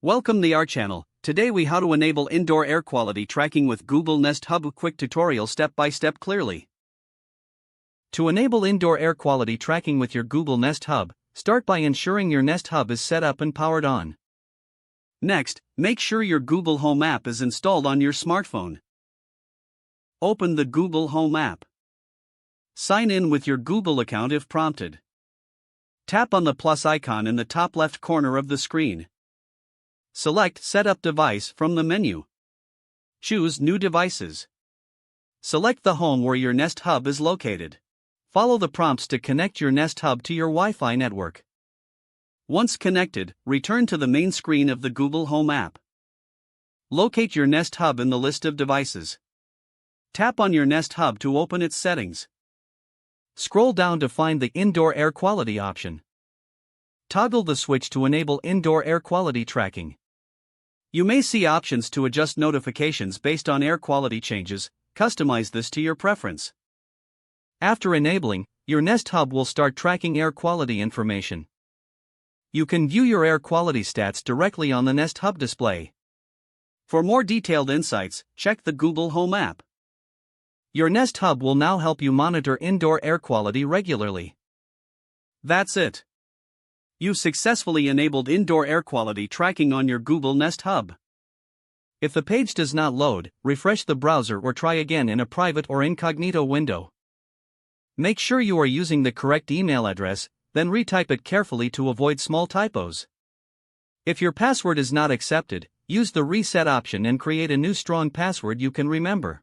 Welcome to our channel. Today we how to enable indoor air quality tracking with Google Nest Hub. Quick tutorial step by step clearly. To enable indoor air quality tracking with your Google Nest Hub, start by ensuring your Nest Hub is set up and powered on. Next, make sure your Google Home app is installed on your smartphone. Open the Google Home app. Sign in with your Google account if prompted. Tap on the plus icon in the top left corner of the screen. Select Set Up Device from the menu. Choose New Devices. Select the home where your Nest Hub is located. Follow the prompts to connect your Nest Hub to your Wi-Fi network. Once connected, return to the main screen of the Google Home app. Locate your Nest Hub in the list of devices. Tap on your Nest Hub to open its settings. Scroll down to find the Indoor Air Quality option. Toggle the switch to enable indoor air quality tracking. You may see options to adjust notifications based on air quality changes. Customize this to your preference. After enabling, your Nest Hub will start tracking air quality information. You can view your air quality stats directly on the Nest Hub display. For more detailed insights, check the Google Home app. Your Nest Hub will now help you monitor indoor air quality regularly. That's it. You successfully enabled indoor air quality tracking on your Google Nest Hub. If the page does not load, refresh the browser or try again in a private or incognito window. Make sure you are using the correct email address, then retype it carefully to avoid small typos. If your password is not accepted, use the reset option and create a new strong password you can remember.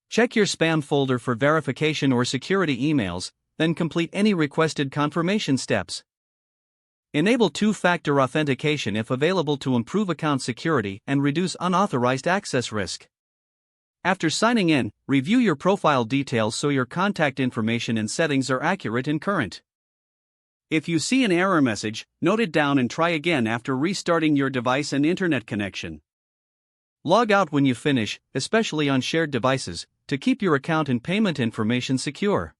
Check your spam folder for verification or security emails, then complete any requested confirmation steps. Enable two-factor authentication if available to improve account security and reduce unauthorized access risk. After signing in, review your profile details so your contact information and settings are accurate and current. If you see an error message, note it down and try again after restarting your device and internet connection. Log out when you finish, especially on shared devices, to keep your account and payment information secure.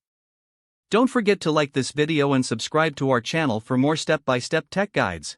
Don't forget to like this video and subscribe to our channel for more step-by-step tech guides.